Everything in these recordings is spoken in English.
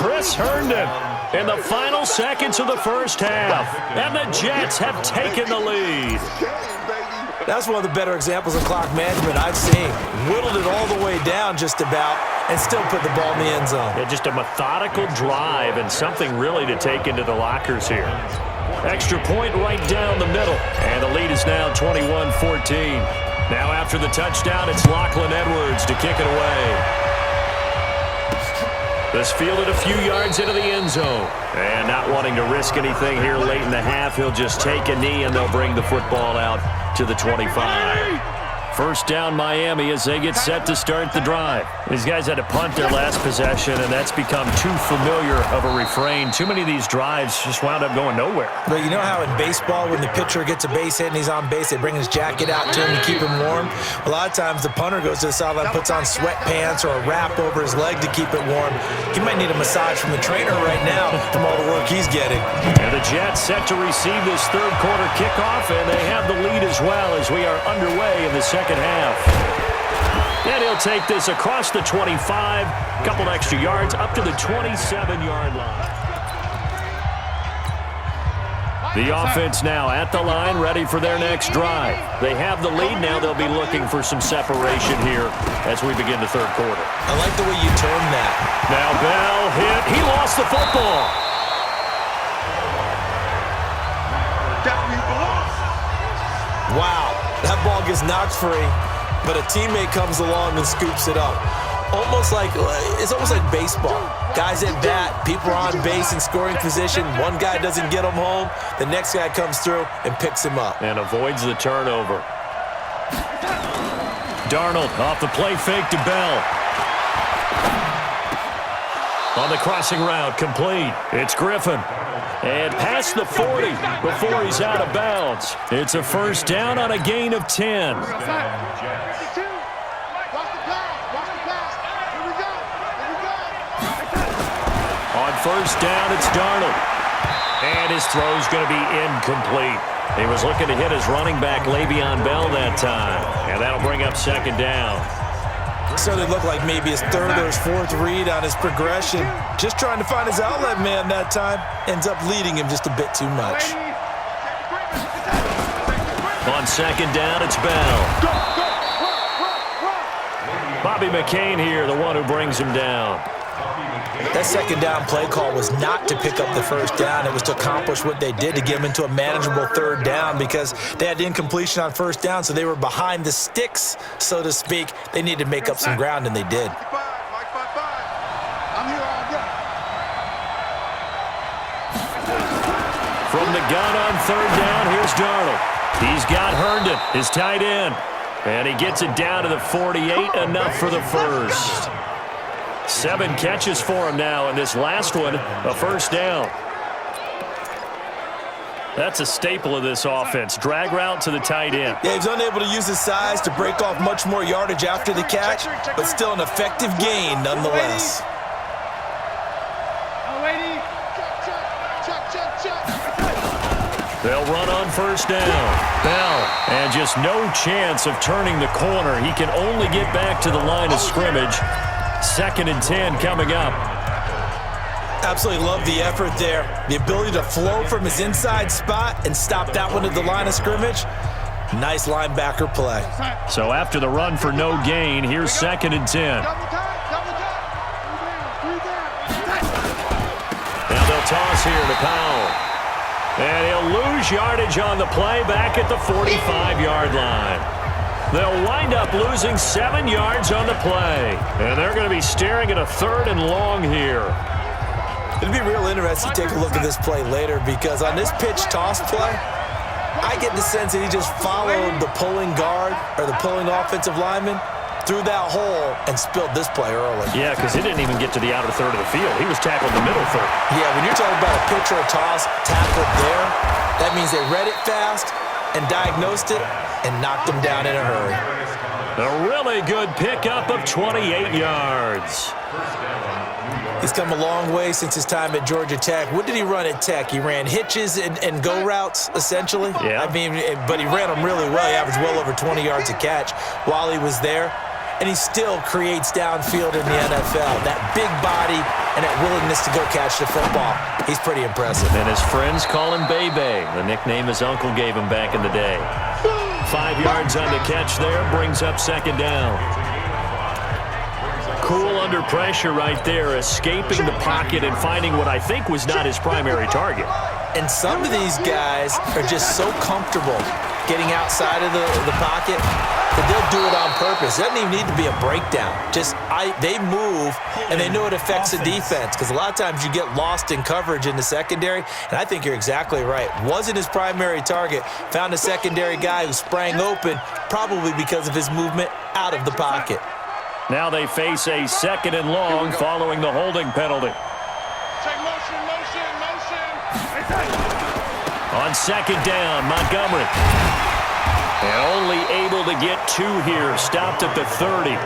Chris Herndon in the final seconds of the first half. And the Jets have taken the lead. That's one of the better examples of clock management I've seen. Whittled it all the way down just about and still put the ball in the end zone. Yeah, just a methodical drive and something really to take into the lockers here. Extra point right down the middle. And the lead is now 21-14. Now after the touchdown, it's Lachlan Edwards to kick it away. This fielded a few yards into the end zone. And not wanting to risk anything here late in the half, he'll just take a knee and they'll bring the football out to the 25. First down Miami as they get set to start the drive. These guys had to punt their last possession, and that's become too familiar of a refrain. Too many of these drives just wound up going nowhere. But you know how in baseball when the pitcher gets a base hit and he's on base, they bring his jacket out to him to keep him warm? A lot of times the punter goes to the sideline, puts on sweatpants or a wrap over his leg to keep it warm. He might need a massage from the trainer right now from all the work he's getting. And the Jets set to receive this third quarter kickoff, and they have the lead as well as we are underway in the second half. And he'll take this across the 25, couple extra yards up to the 27-yard line. The offense now at the line, ready for their next drive. They have the lead now. They'll be looking for some separation here as we begin the third quarter. I like the way you term that. Now Bell hit. He lost the football. Wow, that ball gets knocked free, but a teammate comes along and scoops it up. It's almost like baseball. Guys at bat, people are on base in scoring position. One guy doesn't get him home. The next guy comes through and picks him up. And avoids the turnover. Darnold off the play fake to Bell. On the crossing route, complete. It's Griffin. And past the 40 before he's out of bounds. It's a first down on a gain of 10. On first down, it's Darnold. And his throw's going to be incomplete. He was looking to hit his running back, Le'Veon Bell, that time. And that'll bring up second down. So it looked like maybe his third or his fourth read on his progression. Just trying to find his outlet man that time. Ends up leading him just a bit too much. On second down, it's Bell. Bobby McCain here, the one who brings him down. That second down play call was not to pick up the first down. It was to accomplish what they did, to get them into a manageable third down, because they had incompletion on first down, so they were behind the sticks, so to speak. They needed to make up some ground, and they did. From the gun on third down, here's Darnold. He's got Herndon, his tight end. And he gets it down to the 48, enough for the first. 7 catches for him now, and this last one, a first down. That's a staple of this offense. Drag route to the tight end. Yeah, he's unable to use his size to break off much more yardage after the catch, but still an effective gain nonetheless. They'll run on first down. Bell, and just no chance of turning the corner. He can only get back to the line of scrimmage. 2nd and 10 coming up. Absolutely love the effort there. The ability to flow from his inside spot and stop that one at the line of scrimmage. Nice linebacker play. So after the run for no gain, here's 2nd and 10. Now they'll toss here to Powell. And he'll lose yardage on the play back at the 45-yard line. They'll wind up losing 7 yards on the play. And they're going to be staring at a 3rd and long here. It'll be real interesting to take a look at this play later, because on this pitch toss play, I get the sense that he just followed the pulling guard or the pulling offensive lineman through that hole and spilled this play early. Yeah, because he didn't even get to the outer third of the field. He was tackled in the middle third. Yeah, when you're talking about a pitch or a toss tackled there, that means they read it fast and diagnosed it and knocked him down in a hurry. A really good pickup of 28 yards. He's come a long way since his time at Georgia Tech. What did he run at Tech? He ran hitches and go routes, essentially. Yeah. I mean, but he ran them really well. He averaged well over 20 yards a catch while he was there. and he still creates downfield in the NFL. That big body and that willingness to go catch the football, he's pretty impressive. And his friends call him Bebe, the nickname his uncle gave him back in the day. 5 yards on the catch there, brings up second down. Cool under pressure right there, escaping the pocket and finding what I think was not his primary target. And some of these guys are just so comfortable getting outside of the pocket that they'll do it on purpose. It doesn't even need to be a breakdown. They move, and they know it affects the defense, because a lot of times you get lost in coverage in the secondary, and I think you're exactly right. Wasn't his primary target. Found a secondary guy who sprang open, probably because of his movement out of the pocket. Now they face a second and long following the holding penalty. On second down, Montgomery. And only able to get 2 here. Stopped at the 30.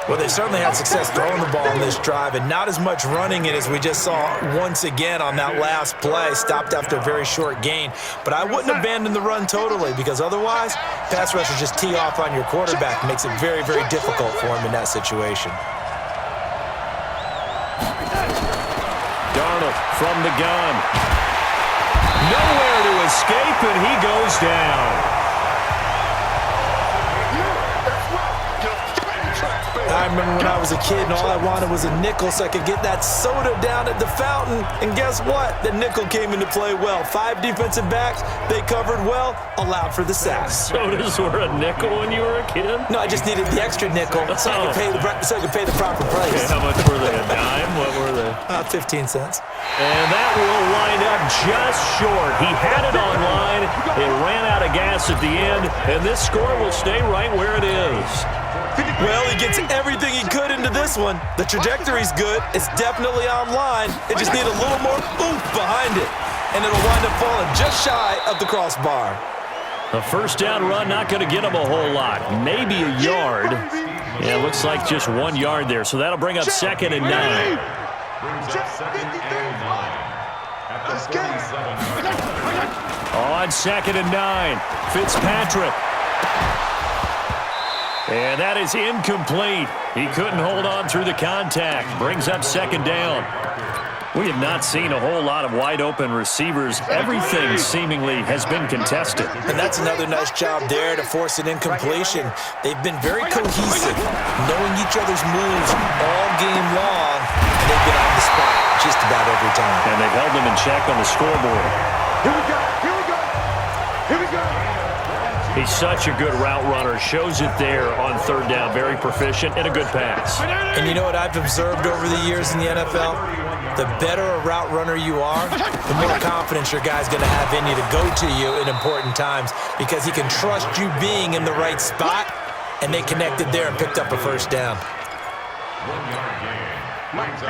Well, they certainly had success throwing the ball in this drive, and not as much running it as we just saw once again on that last play. Stopped after a very short gain. But I wouldn't abandon the run totally, because otherwise, pass rushers just tee off on your quarterback. Makes it very, very difficult for him in that situation. Darnold from the gun. Nowhere to escape, and he goes down. I remember when I was a kid and all I wanted was a nickel so I could get that soda down at the fountain. And guess what? The nickel came into play well. 5 defensive backs, they covered well, allowed for the sack. Sodas were a nickel when you were a kid? No, I just needed the extra nickel so I could pay the proper price. Okay, how much were they? A dime? What were they? 15 cents. And that will wind up just short. He had it on line. It ran out of gas at the end, and this score will stay right where it is. Well, he gets everything he could into this one. The trajectory's good. It's definitely on line. It just needs a little more oomph behind it, and it'll wind up falling just shy of the crossbar. A first down run, not going to get him a whole lot. Maybe a yard. Yeah, it looks like just 1 yard there, so that'll bring up second and 9. On second and 9, Fitzpatrick. And that is incomplete. He couldn't hold on through the contact. Brings up second down. We have not seen a whole lot of wide-open receivers. Everything seemingly has been contested. And that's another nice job there to force an incompletion. They've been very cohesive, knowing each other's moves all game long, and they've been on the spot just about every time. And they've held them in check on the scoreboard. Here we go, here we go, here we go. He's such a good route runner. Shows it there on third down. Very proficient and a good pass. And you know what I've observed over the years in the NFL? The better a route runner you are, the more confidence your guy's going to have in you to go to you in important times, because he can trust you being in the right spot, and they connected there and picked up a first down.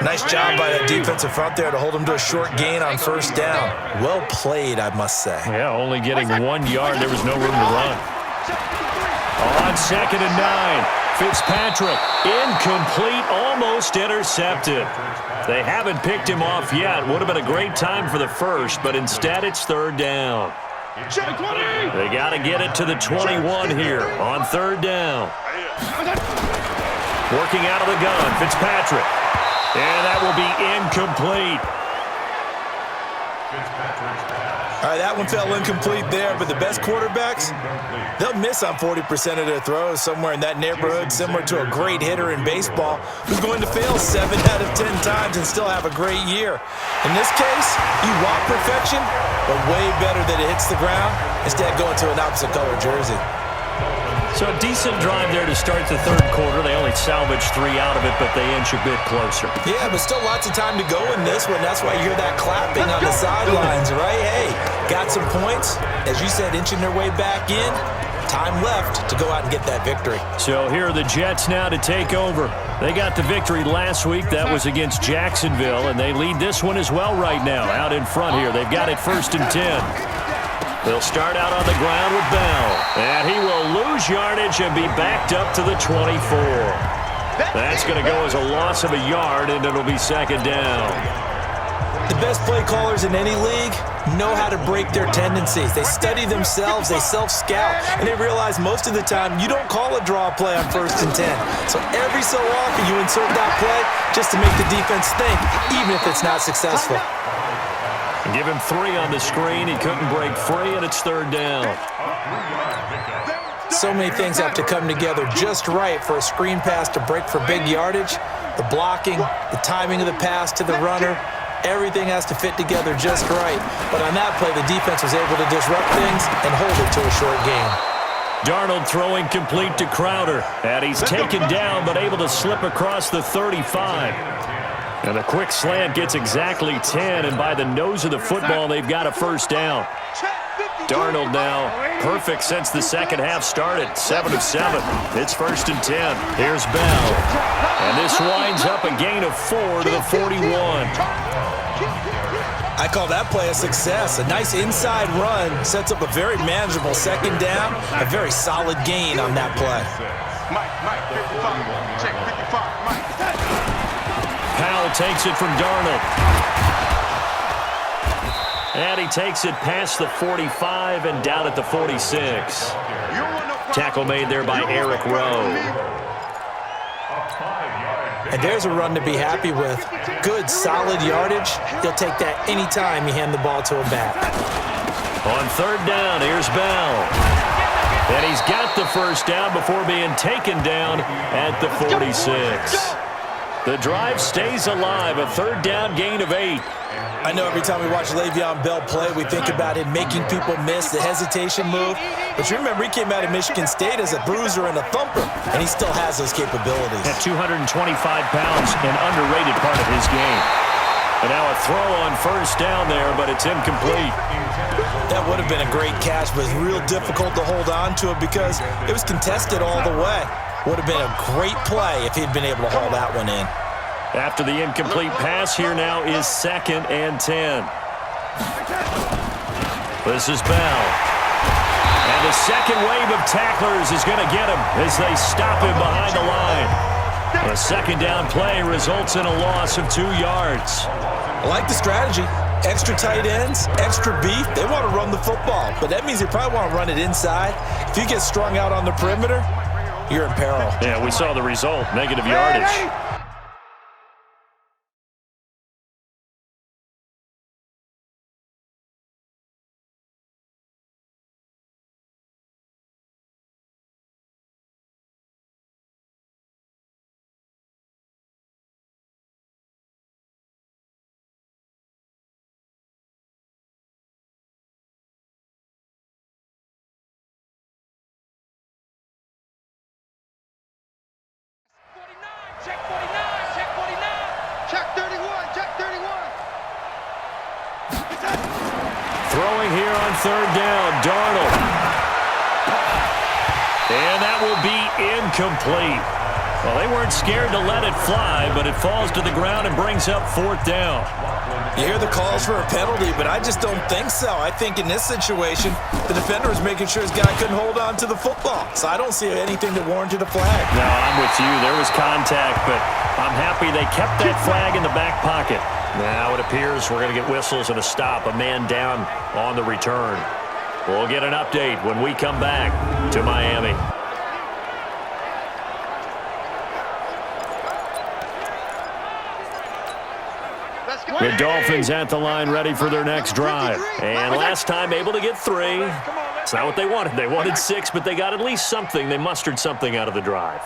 Nice job by that defensive front there to hold him to a short gain on first down. Well played, I must say. Yeah, only getting 1 yard. There was no room to run. On second and 9, Fitzpatrick, incomplete, almost intercepted. They haven't picked him off yet. Would have been a great time for the first, but instead it's third down. They got to get it to the 21 here on third down. Working out of the gun, Fitzpatrick. And that will be incomplete. All right, that one fell incomplete there, but the best quarterbacks, they'll miss on 40% of their throws, somewhere in that neighborhood, similar to a great hitter in baseball who's going to fail 7 out of 10 times and still have a great year. In this case, you want perfection, but way better that it hits the ground instead of going to an opposite color jersey. So a decent drive there to start the third quarter. They only salvaged 3 out of it, but they inch a bit closer. Yeah, but still lots of time to go in this one. That's why you hear that clapping on the sidelines, right? Hey, got some points. As you said, inching their way back in. Time left to go out and get that victory. So here are the Jets now to take over. They got the victory last week. That was against Jacksonville, and they lead this one as well right now. Out in front here, they've got it 1st and 10. They'll start out on the ground with Bell. And he will lose yardage and be backed up to the 24. That's going to go as a loss of a yard, and it'll be second down. The best play callers in any league know how to break their tendencies. They study themselves, they self-scout, and they realize most of the time you don't call a draw play on 1st and 10. So every so often you insert that play just to make the defense think, even if it's not successful. Give him 3 on the screen. He couldn't break free, and it's 3rd down. So many things have to come together just right for a screen pass to break for big yardage. The blocking, the timing of the pass to the runner, everything has to fit together just right. But on that play, the defense was able to disrupt things and hold it to a short gain. Darnold throwing complete to Crowder. And he's taken down, but able to slip across the 35. And the quick slant gets exactly 10, and by the nose of the football, they've got a 1st down. Darnold now perfect since the second half started, 7 of 7. It's 1st and 10. Here's Bell. And this winds up a gain of 4 to the 41. I call that play a success. A nice inside run sets up a very manageable 2nd down, a very solid gain on that play. Mike, 55. Check 55, Mike. Powell takes it from Darnold. And he takes it past the 45 and down at the 46. Tackle made there by Eric Rowe. And there's a run to be happy with. Good, solid yardage. He'll take that anytime you hand the ball to a back. On 3rd down, here's Bell. And he's got the 1st down before being taken down at the 46. The drive stays alive, a 3rd down gain of 8. I know every time we watch Le'Veon Bell play, we think about him making people miss the hesitation move. But you remember, he came out of Michigan State as a bruiser and a thumper, and he still has those capabilities. At 225 pounds, an underrated part of his game. And now a throw on 1st down there, but it's incomplete. That would have been a great catch, but it's real difficult to hold on to it because it was contested all the way. Would have been a great play if he'd been able to haul that one in. After the incomplete pass, here now is 2nd and 10. This is Bell. And the second wave of tacklers is going to get him as they stop him behind the line. A 2nd down play results in a loss of 2 yards. I like the strategy. Extra tight ends, extra beef. They want to run the football, but that means they probably want to run it inside. If you get strung out on the perimeter, you're in peril. Yeah, we saw the result, negative yardage. Throwing here on 3rd down, Darnold. And that will be incomplete. Well, they weren't scared to let it fly, but it falls to the ground and brings up 4th down. You hear the calls for a penalty, but I just don't think so. I think in this situation, the defender was making sure his guy couldn't hold on to the football. So I don't see anything that warranted a flag. No, I'm with you. There was contact, but I'm happy they kept that flag in the back pocket. Now it appears we're going to get whistles and a stop, a man down on the return. We'll get an update when we come back to Miami. The Dolphins at the line ready for their next drive. And last time able to get 3. It's not what they wanted. They wanted 6, but they got at least something. They mustered something out of the drive.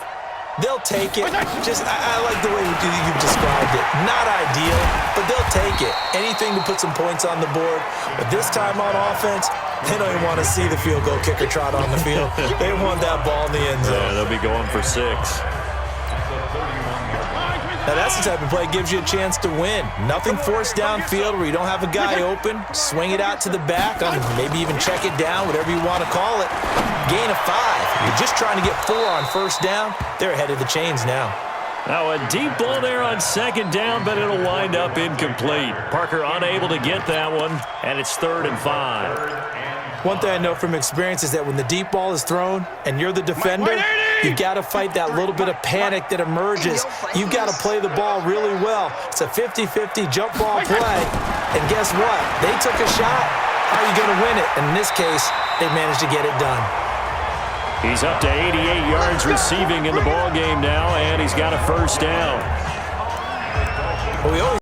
They'll take it. I like the way you've described it. Not ideal, but they'll take it. Anything to put some points on the board. But this time on offense, they don't even want to see the field goal kicker trot on the field. They want that ball in the end zone. Yeah, they'll be going for 6. Now that's the type of play that gives you a chance to win. Nothing forced downfield where you don't have a guy open. Swing it out to the back, maybe even check it down, whatever you want to call it. Gain of 5. You're just trying to get 4 on 1st down. They're ahead of the chains now. Now a deep ball there on 2nd down, but it'll wind up incomplete. Parker unable to get that one, and it's 3rd and 5. One thing I know from experience is that when the deep ball is thrown and you're the defender, You've got to fight that little bit of panic that emerges. You've got to play the ball really well. It's a 50-50 jump ball play. And guess what? They took a shot. How are you going to win it? And in this case, they managed to get it done. He's up to 88 yards receiving in the ball game now, and he's got a first down. Well, we always